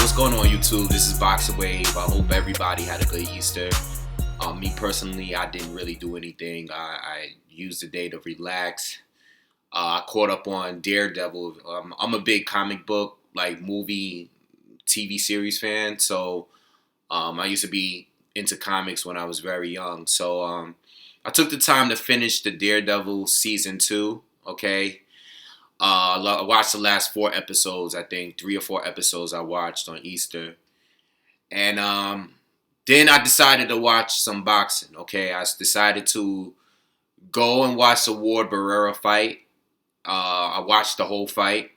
What's going on, YouTube? This is BoxingWave. I hope everybody had a good Easter. Me personally, I didn't really do anything. I used the day to relax. I caught up on Daredevil. I'm a big comic book, movie, TV series fan. So I used to be into comics when I was very young. So I took the time to finish the Daredevil season 2. Okay. I watched the last 4 episodes, I think. 3 or 4 episodes I watched on Easter. And then I decided to watch some boxing, okay? I decided to go and watch the Ward Barrera fight. I watched the whole fight.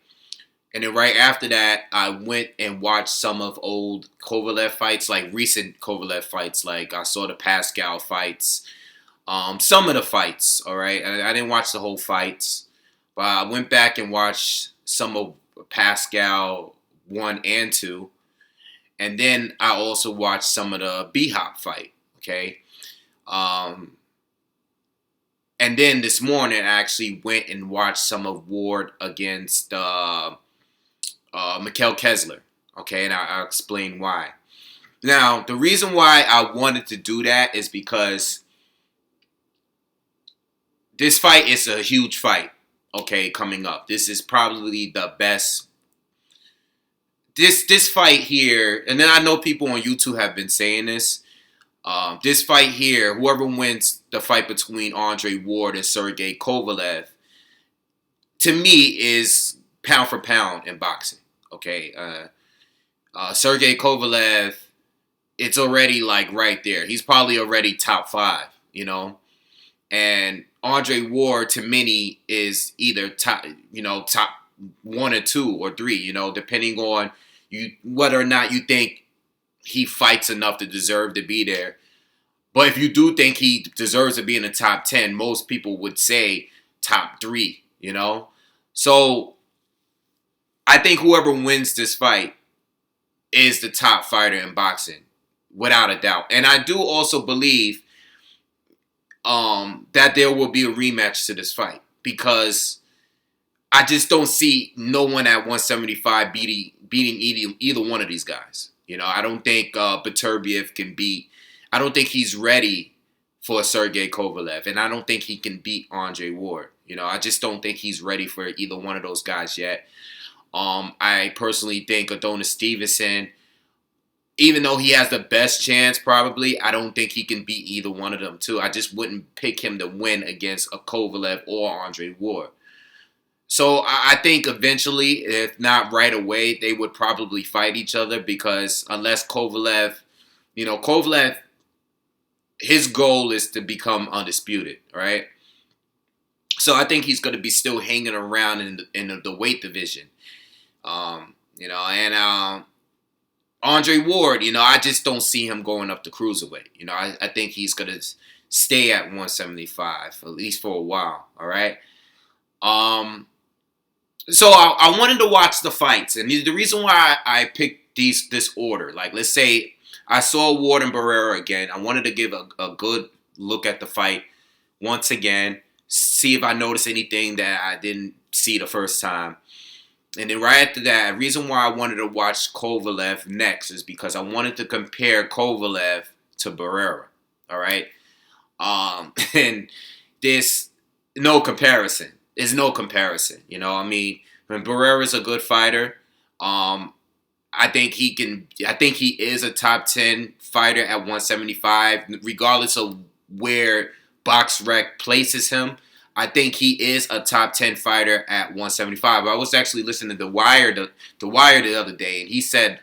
And then right after that, I went and watched some of old Kovalev fights, like recent Kovalev fights. Like I saw the Pascal fights. Some of the fights, all right? I didn't watch the whole fights. But I went back and watched some of Pascal 1 and 2. And then I also watched some of the B-Hop fight, okay? And then this morning, I actually went and watched some of Ward against Mikkel Kessler, okay? And I'll explain why. Now, the reason why I wanted to do that is because this fight is a huge fight. Okay, coming up. This is probably the best. This fight here, and then I know people on YouTube have been saying this. This fight here, whoever wins the fight between Andre Ward and Sergey Kovalev, to me is pound for pound in boxing. Okay, Sergey Kovalev, it's already like right there. He's probably already top 5, you know, and Andre Ward to many is either top 1 or 2 or 3, depending on whether or not you think he fights enough to deserve to be there. But if you do think he deserves to be in the top 10, most people would say top 3, So I think whoever wins this fight is the top fighter in boxing, without a doubt. And I do also believe that there will be a rematch to this fight because I just don't see no one at 175 beating either one of these guys. I don't think Beterbiev can beat. I don't think he's ready for Sergey Kovalev, and I don't think he can beat Andre Ward. I just don't think he's ready for either one of those guys yet. I personally think Adonis Stevenson, even though he has the best chance, probably, I don't think he can beat either one of them, too. I just wouldn't pick him to win against a Kovalev or Andre Ward. So I think eventually, if not right away, they would probably fight each other because unless Kovalev, Kovalev, his goal is to become undisputed, right? So I think he's going to be still hanging around in the weight division, Andre Ward, I just don't see him going up to cruiserweight. I think he's going to stay at 175, at least for a while, all right? So I wanted to watch the fights, and the reason why I picked this order, like let's say I saw Ward and Barrera again, I wanted to give a good look at the fight once again, see if I noticed anything that I didn't see the first time. And then right after that, the reason why I wanted to watch Kovalev next is because I wanted to compare Kovalev to Barrera. All right? And there's no comparison. There's no comparison. When Barrera's a good fighter, I think he is a top 10 fighter at 175, regardless of where BoxRec places him. I think he is a top 10 fighter at 175. I was actually listening to The Wire the other day, and he said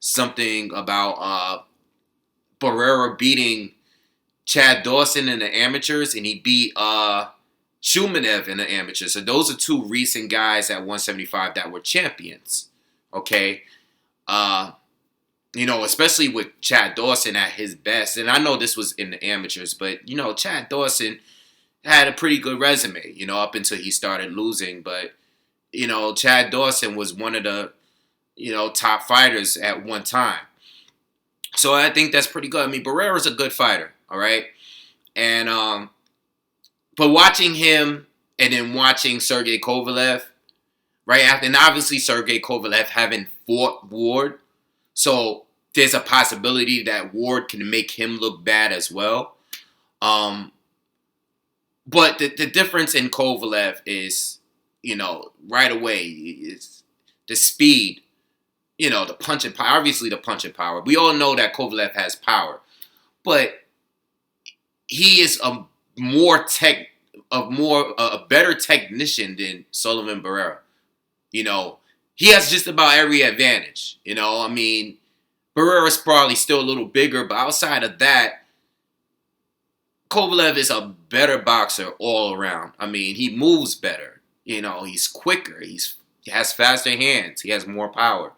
something about Barrera beating Chad Dawson in the amateurs, and he beat Shumanev in the amateurs. So those are 2 recent guys at 175 that were champions. Okay, especially with Chad Dawson at his best. And I know this was in the amateurs, but Chad Dawson had a pretty good resume, up until he started losing. But, Chad Dawson was one of the, top fighters at one time. So I think that's pretty good. I mean, Barrera's a good fighter, all right? And, but watching him and then watching Sergey Kovalev right after, and obviously Sergey Kovalev having fought Ward, So there's a possibility that Ward can make him look bad as well. But the difference in Kovalev is, right away, is the speed, the punching power. Obviously, the punching power. We all know that Kovalev has power, but he is a better technician than Sullivan Barrera. He has just about every advantage. I mean, Barrera's probably still a little bigger, but outside of that, Kovalev is a better boxer all around. I mean, he moves better. He's quicker. He has faster hands. He has more power.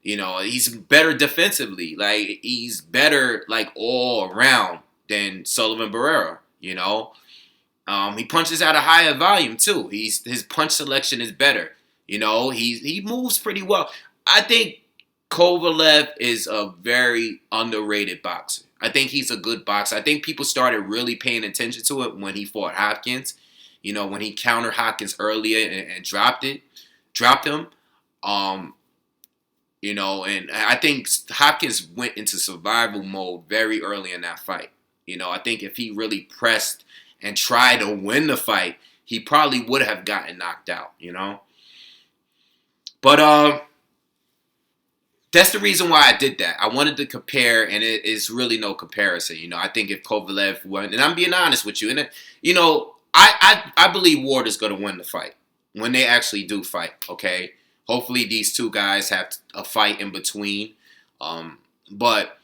He's better defensively. Like, he's better, like, all around than Sullivan Barrera. He punches at a higher volume too. His punch selection is better. He moves pretty well. I think Kovalev is a very underrated boxer. I think he's a good boxer. I think people started really paying attention to it when he fought Hopkins. When he countered Hopkins earlier and dropped him. And I think Hopkins went into survival mode very early in that fight. I think if he really pressed and tried to win the fight, he probably would have gotten knocked out, But that's the reason why I did that. I wanted to compare, and it is really no comparison. I think if Kovalev won, and I'm being honest with you, and I believe Ward is going to win the fight when they actually do fight. Okay, hopefully these two guys have a fight in between. But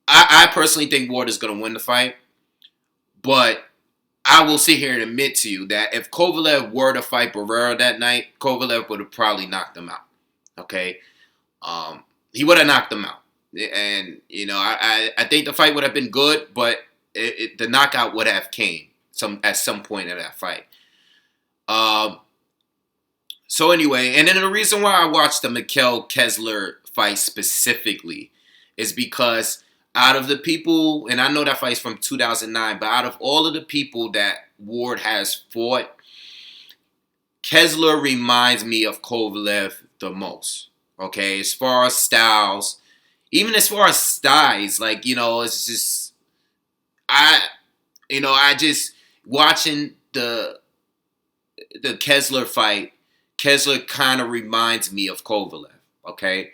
I personally think Ward is going to win the fight. But I will sit here and admit to you that if Kovalev were to fight Barrera that night, Kovalev would have probably knocked him out. Okay. He would have knocked him out. And, I think the fight would have been good, but the knockout would have came at some point in that fight. So anyway, and then the reason why I watched the Mikkel Kessler fight specifically is because out of the people, and I know that fight's from 2009, but out of all of the people that Ward has fought, Kessler reminds me of Kovalev the most. Okay, as far as styles, even as far as styles, like, it's just, I just, watching the Kessler fight, Kessler kind of reminds me of Kovalev, okay?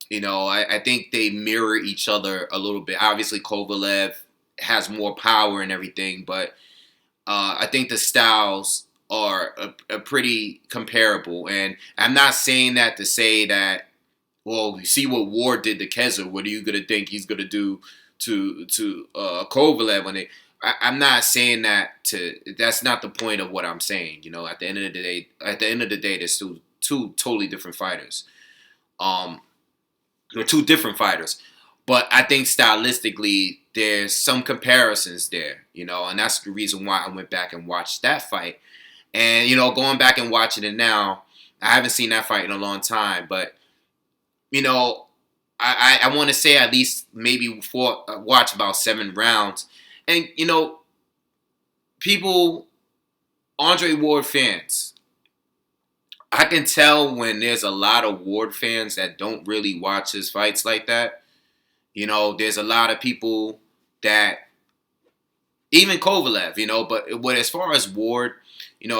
I think they mirror each other a little bit. Obviously, Kovalev has more power and everything, but I think the styles are pretty comparable. And I'm not saying that to say that, well, you see what Ward did to Kessler. What are you going to think he's going to do to Kovalev? I'm not saying that that's not the point of what I'm saying. At the end of the day, there's still two totally different fighters. They're two different fighters. But I think stylistically, there's some comparisons there, and that's the reason why I went back and watched that fight. And, going back and watching it now, I haven't seen that fight in a long time. But, I want to say at least maybe watch about 7 rounds. And, people, Andre Ward fans, I can tell when there's a lot of Ward fans that don't really watch his fights like that. There's a lot of people that, even Kovalev, but as far as Ward,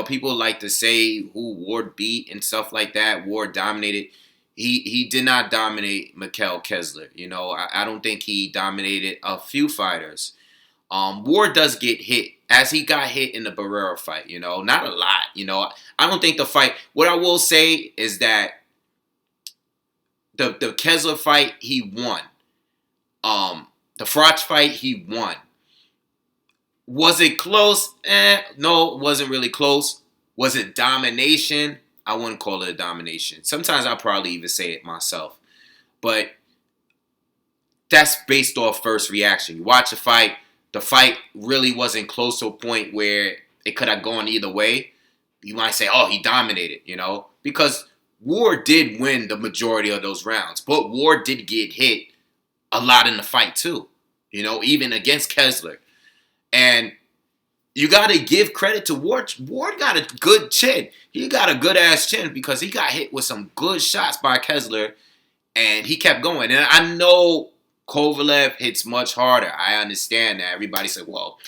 people like to say who Ward beat and stuff like that. Ward dominated. He did not dominate Mikkel Kessler. I don't think he dominated a few fighters. Ward does get hit, as he got hit in the Barrera fight, not a lot, I don't think the fight, what I will say is that the Kessler fight, he won. The Froch fight, he won. Was it close? No, it wasn't really close. Was it domination? I wouldn't call it a domination. Sometimes I'll probably even say it myself. But that's based off first reaction. You watch a fight, the fight really wasn't close to a point where it could have gone either way. You might say, oh, he dominated, because Ward did win the majority of those rounds. But Ward did get hit a lot in the fight too, even against Kessler. And you got to give credit to Ward. Ward got a good chin. He got a good-ass chin because he got hit with some good shots by Kessler. And he kept going. And I know Kovalev hits much harder. I understand that. Everybody said, well,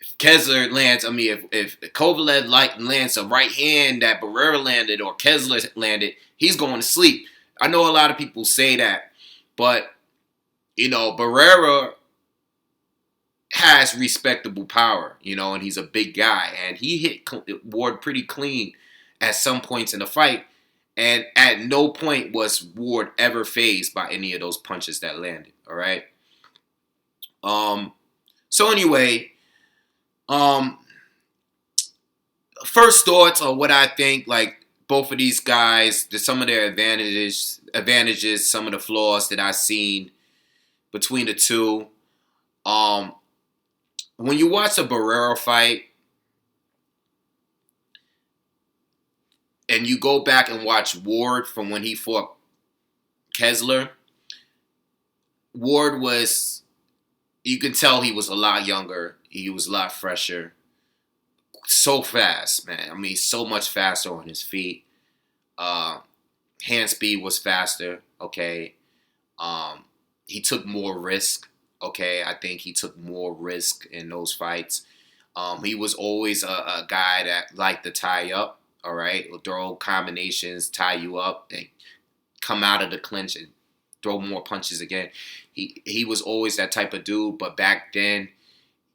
if Kessler lands, if Kovalev lands a right hand that Barrera landed or Kessler landed, he's going to sleep. I know a lot of people say that. But, Barrera has respectable power, and he's a big guy. And he hit Ward pretty clean at some points in the fight. And at no point was Ward ever fazed by any of those punches that landed. All right. So anyway, first thoughts on what I think. Like both of these guys, some of their advantages, some of the flaws that I've seen between the two. When you watch a Barrera fight, and you go back and watch Ward from when he fought Kessler, Ward was, you can tell he was a lot younger. He was a lot fresher. So fast, man. So much faster on his feet. Hand speed was faster, okay. He took more risk, okay. I think he took more risk in those fights. He was always a guy that liked to tie up. All right, he'll throw combinations, tie you up, and come out of the clinch and throw more punches again. He was always that type of dude, but back then,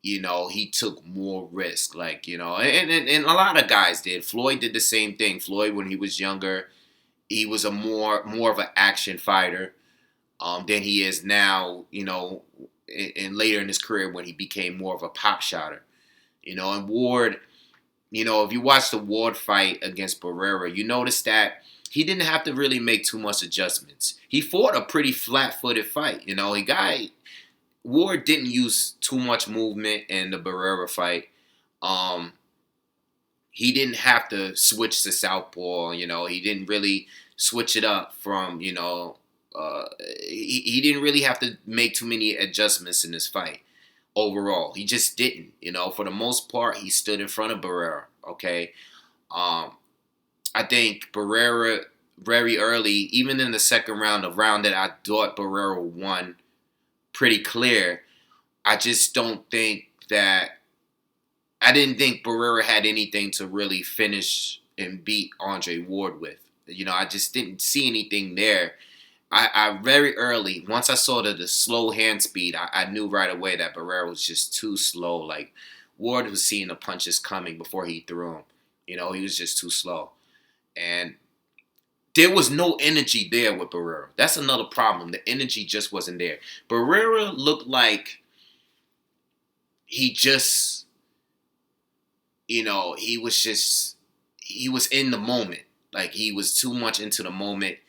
he took more risk. Like, and a lot of guys did. Floyd did the same thing. Floyd, when he was younger, he was a more of an action fighter than he is now, and later in his career when he became more of a pop shotter. And Ward, if you watch the Ward fight against Barrera, you notice that he didn't have to really make too much adjustments. He fought a pretty flat-footed fight. Ward didn't use too much movement in the Barrera fight. He didn't have to switch to southpaw. He didn't really switch it up from, he didn't really have to make too many adjustments in this fight. Overall, he just didn't. For the most part, he stood in front of Barrera. Okay, I think Barrera very early, even in the second round, a round that I thought Barrera won pretty clear. I just don't think that. I didn't think Barrera had anything to really finish and beat Andre Ward with. I just didn't see anything there. I very early, once I saw the slow hand speed, I knew right away that Barrera was just too slow. Like, Ward was seeing the punches coming before he threw them. He was just too slow. And there was no energy there with Barrera. That's another problem. The energy just wasn't there. Barrera looked like he just, he was in the moment. Like, he was too much into the moment.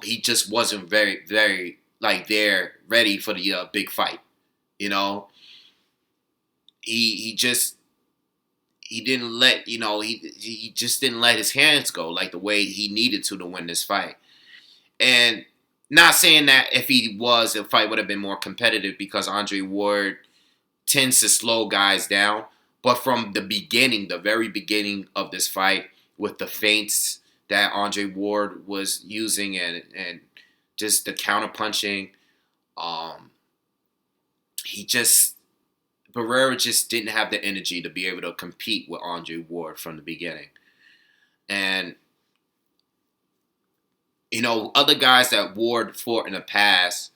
He just wasn't very, very, there, ready for the big fight. He didn't let, he just didn't let his hands go like the way he needed to win this fight. And not saying that if he was, the fight would have been more competitive because Andre Ward tends to slow guys down. But from the beginning, the very beginning of this fight, with the feints that Andre Ward was using and just the counter punching, Barrera just didn't have the energy to be able to compete with Andre Ward from the beginning. And, other guys that Ward fought in the past,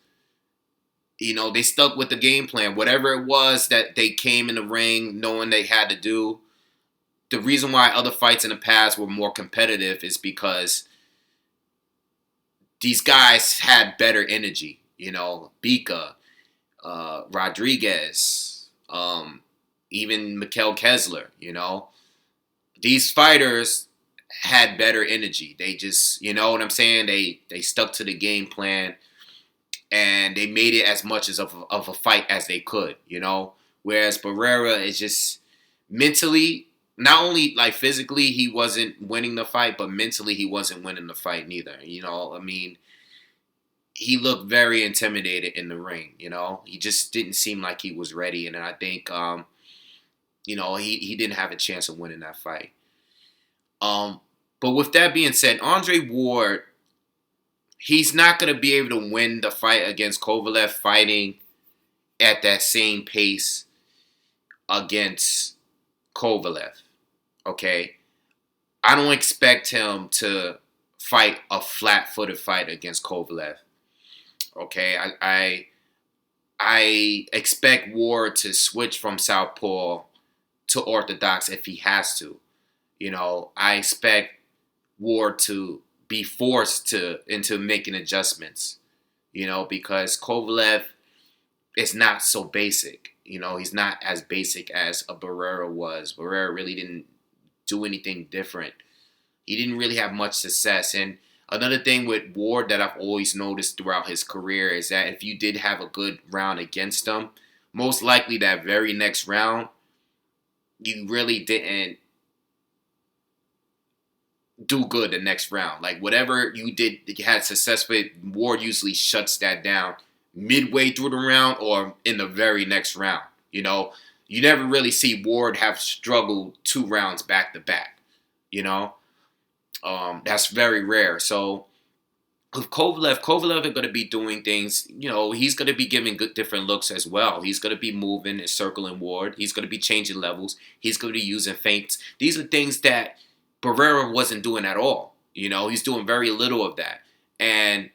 they stuck with the game plan. Whatever it was that they came in the ring knowing they had to do. The reason why other fights in the past were more competitive is because these guys had better energy. Bika, Rodriguez, even Mikhail Kessler, These fighters had better energy. They just, you know what I'm saying? They stuck to the game plan and they made it as much of a fight as they could, Whereas Barrera is just mentally, not only physically he wasn't winning the fight, but mentally he wasn't winning the fight neither. He looked very intimidated in the ring. He just didn't seem like he was ready, and I think he didn't have a chance of winning that fight. But with that being said, Andre Ward, he's not going to be able to win the fight against Kovalev fighting at that same pace against Kovalev. Okay? I don't expect him to fight a flat-footed fight against Kovalev. Okay? I expect Ward to switch from southpaw to orthodox if he has to. I expect Ward to be forced into making adjustments. Because Kovalev is not so basic. He's not as basic as a Barrera was. Barrera really didn't do anything different. He didn't really have much success. And another thing with Ward that I've always noticed throughout his career is that if you did have a good round against him, most likely that very next round, you really didn't do good the next round. Like whatever you did, you had success with, Ward usually shuts that down midway through the round or in the very next round. You never really see Ward have struggled 2 rounds back to back. That's very rare. So with Kovalev is going to be doing things. He's going to be giving good different looks as well. He's going to be moving and circling Ward. He's going to be changing levels. He's going to be using feints. These are things that Barrera wasn't doing at all. He's doing very little of that. And,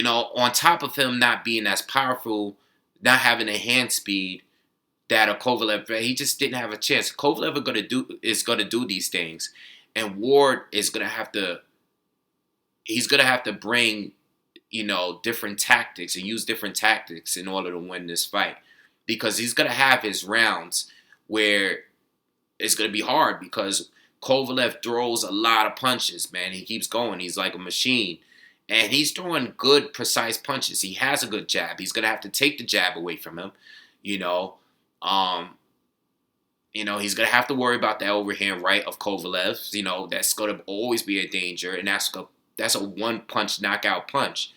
on top of him not being as powerful, not having a hand speed that a Kovalev, he just didn't have a chance. Kovalev is going to do these things. And Ward is going to have to, he's going to have to bring, different tactics and use different tactics in order to win this fight. Because he's going to have his rounds where it's going to be hard because Kovalev throws a lot of punches, man. He keeps going. He's like a machine. And he's throwing good, precise punches. He has a good jab. He's going to have to take the jab away from him. He's going to have to worry about that overhand right of Kovalev. That's going to always be a danger. And that's a one-punch knockout punch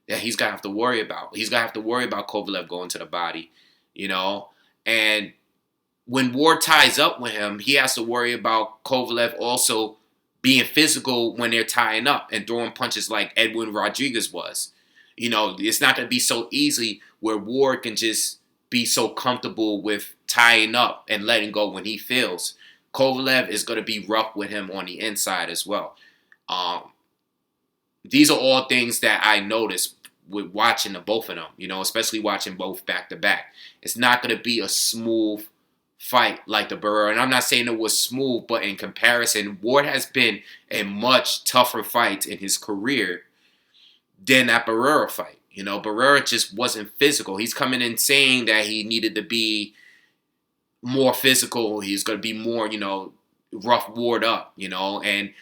that he's going to have to worry about. He's going to have to worry about Kovalev going to the body, And when Ward ties up with him, he has to worry about Kovalev also being physical when they're tying up and throwing punches like Edwin Rodriguez was. It's not going to be so easy where Ward can just be so comfortable with tying up and letting go when he feels. Kovalev is going to be rough with him on the inside as well. These are all things that I noticed with watching the both of them, especially watching both back to back. It's not going to be a smooth fight like the Barrera. And I'm not saying it was smooth, but in comparison, Ward has been a much tougher fight in his career than that Barrera fight. Barrera just wasn't physical. He's coming in saying that he needed to be more physical. He's going to be more, rough Ward up, and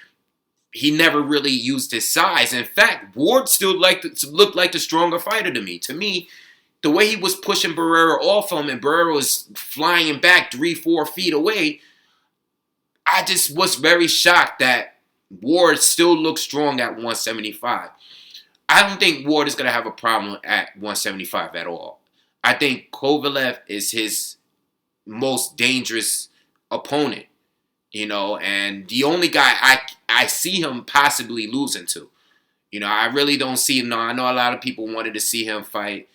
he never really used his size. In fact, Ward still looked like the stronger fighter to me. To me, the way he was pushing Barrera off him and Barrera was flying back 3-4 feet away, I just was very shocked that Ward still looked strong at 175. I don't think Ward is going to have a problem at 175 at all. I think Kovalev is his most dangerous opponent, and the only guy I see him possibly losing to. I really don't see him. No, I know a lot of people wanted to see him fight,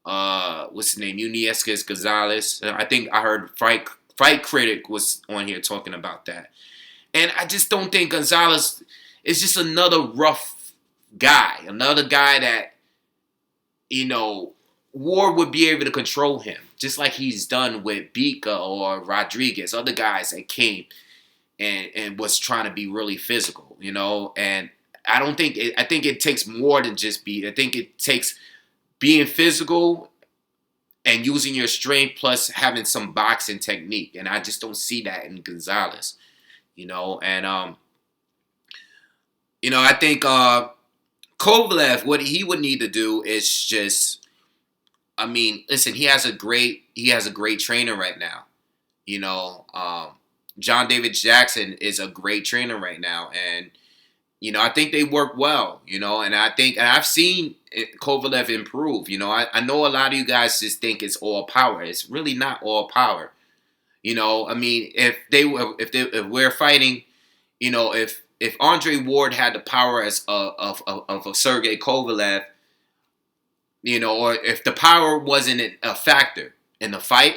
what's his name, Uniescas Gonzalez. I think I heard Fight Critic was on here talking about that. And I just don't think Gonzalez is just another rough guy. Another guy that, Ward would be able to control him. Just like he's done with Bika or Rodriguez. Other guys that came and was trying to be really physical, And I think it takes more than just I think it takes being physical and using your strength plus having some boxing technique. And I just don't see that in Gonzalez, And, I think Kovalev, what he would need to do is just, listen, he has a great trainer right now. John David Jackson is a great trainer right now. And, I think they work well, and I've seen Kovalev improve. I know a lot of you guys just think it's all power. It's really not all power. If we're fighting, if if Andre Ward had the power of a Sergey Kovalev, or if the power wasn't a factor in the fight,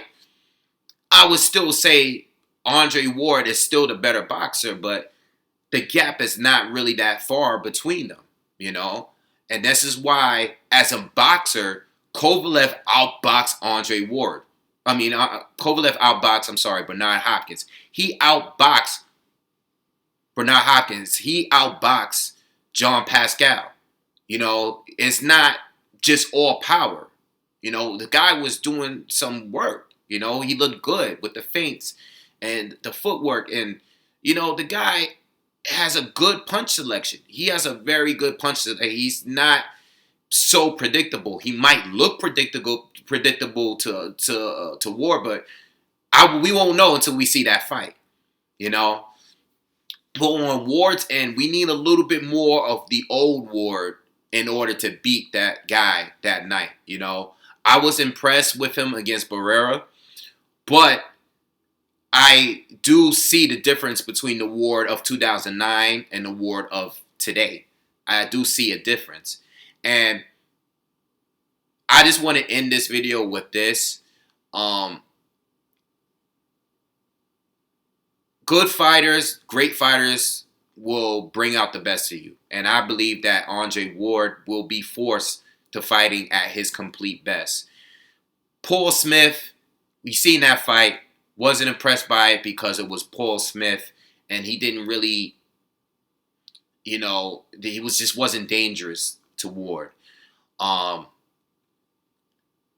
I would still say Andre Ward is still the better boxer, but the gap is not really that far between them. And this is why, as a boxer, Kovalev outboxed Andre Ward. Kovalev outboxed, Bernard Hopkins. He outboxed Bernard Hopkins. He outboxed John Pascal. It's not just all power. The guy was doing some work. He looked good with the feints and the footwork. And, the guy has a good punch selection. He has a very good punch selection. He's not so predictable. He might look predictable to Ward, but we won't know until we see that fight. But on Ward's end, we need a little bit more of the old Ward in order to beat that guy that night. I was impressed with him against Barrera, but I do see the difference between the Ward of 2009 and the Ward of today. I do see a difference. And I just want to end this video with this. Good fighters, great fighters will bring out the best of you. And I believe that Andre Ward will be forced to fighting at his complete best. Paul Smith, we seen that fight, wasn't impressed by it because it was Paul Smith and he didn't really, he wasn't dangerous to Ward. Then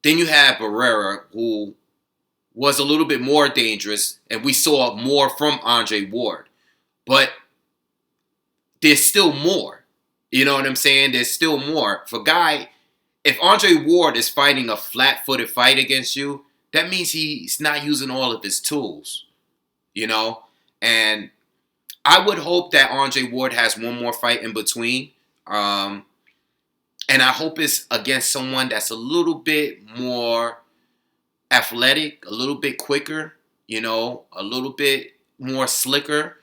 you have Barrera, who was a little bit more dangerous, and we saw more from Andre Ward. But there's still more. You know what I'm saying? There's still more. If Andre Ward is fighting a flat-footed fight against you, that means he's not using all of his tools. And I would hope that Andre Ward has one more fight in between. And I hope it's against someone that's a little bit more athletic, a little bit quicker, a little bit more slicker.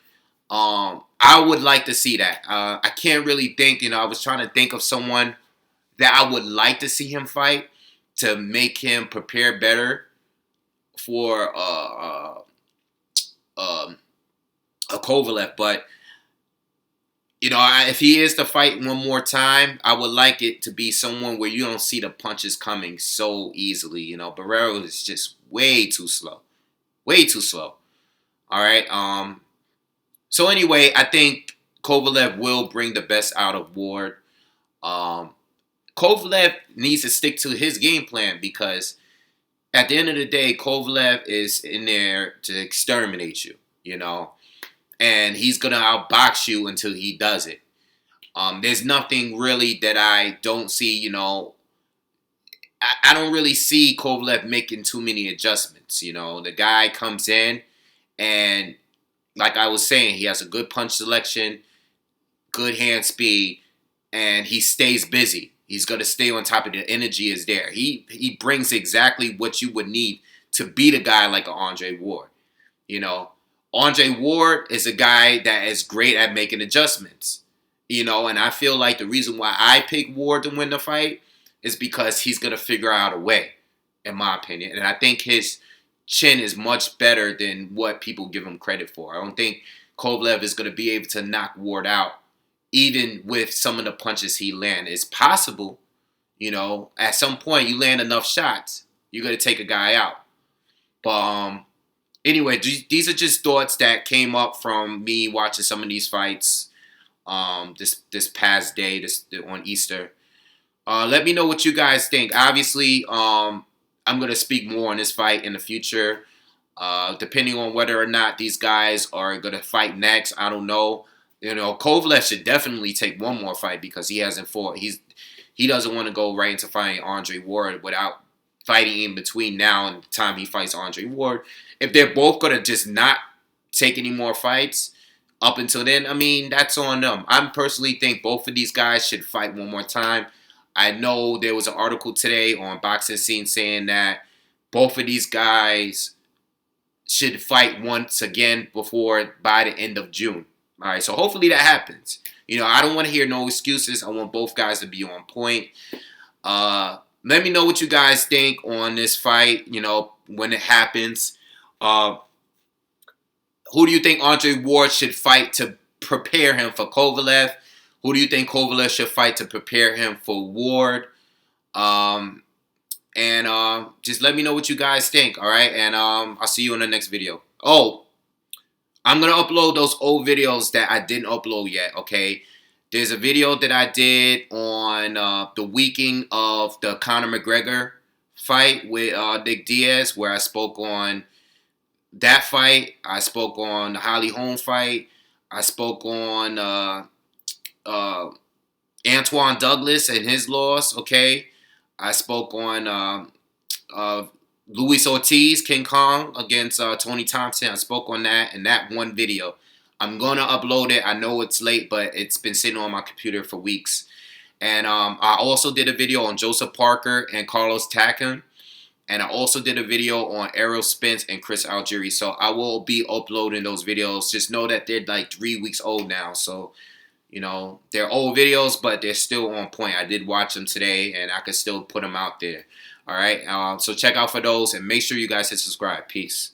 I would like to see that. I can't really think, I was trying to think of someone that I would like to see him fight to make him prepare better for a Kovalev. But, if he is to fight one more time, I would like it to be someone where you don't see the punches coming so easily. Barrera is just way too slow. Way too slow. All right. So anyway, I think Kovalev will bring the best out of Ward. Kovalev needs to stick to his game plan because at the end of the day, Kovalev is in there to exterminate you, and he's going to outbox you until he does it. There's nothing really that I don't see, I don't really see Kovalev making too many adjustments. The guy comes in and, like I was saying, he has a good punch selection, good hand speed, and he stays busy. He's going to stay on top of the energy is there. He brings exactly what you would need to beat a guy like Andre Ward. Andre Ward is a guy that is great at making adjustments. And I feel like the reason why I pick Ward to win the fight is because he's going to figure out a way, in my opinion. And I think his chin is much better than what people give him credit for. I don't think Kovalev is going to be able to knock Ward out, even with some of the punches he lands. It's possible, at some point you land enough shots, you're going to take a guy out. But anyway, these are just thoughts that came up from me watching some of these fights this past day, on Easter. Let me know what you guys think. Obviously, I'm going to speak more on this fight in the future, depending on whether or not these guys are going to fight next. I don't know. Kovalev should definitely take one more fight because he hasn't fought. He doesn't want to go right into fighting Andre Ward without fighting in between now and the time he fights Andre Ward. If they're both going to just not take any more fights up until then, that's on them. I personally think both of these guys should fight one more time. I know there was an article today on Boxing Scene saying that both of these guys should fight once again by the end of June. All right, so hopefully that happens. You know, I don't want to hear no excuses. I want both guys to be on point. Let me know what you guys think on this fight, you know, when it happens. Who do you think Andre Ward should fight to prepare him for Kovalev? Who do you think Kovalev should fight to prepare him for Ward? And just let me know what you guys think, all right? And I'll see you in the next video. Oh, I'm going to upload those old videos that I didn't upload yet, okay? There's a video that I did on the weekend of the Conor McGregor fight with Nick Diaz, where I spoke on that fight. I spoke on the Holly Holm fight. I spoke on Antoine Douglas and his loss, okay? I spoke on Luis Ortiz, King Kong, against Tony Thompson. I spoke on that in that one video. I'm going to upload it. I know it's late, but it's been sitting on my computer for weeks. And I also did a video on Joseph Parker and Carlos Takam. And I also did a video on Errol Spence and Chris Algieri. So I will be uploading those videos. Just know that they're like 3 weeks old now. So, you know, they're old videos, but they're still on point. I did watch them today, and I can still put them out there. All right, so check out for those, and make sure you guys hit subscribe. Peace.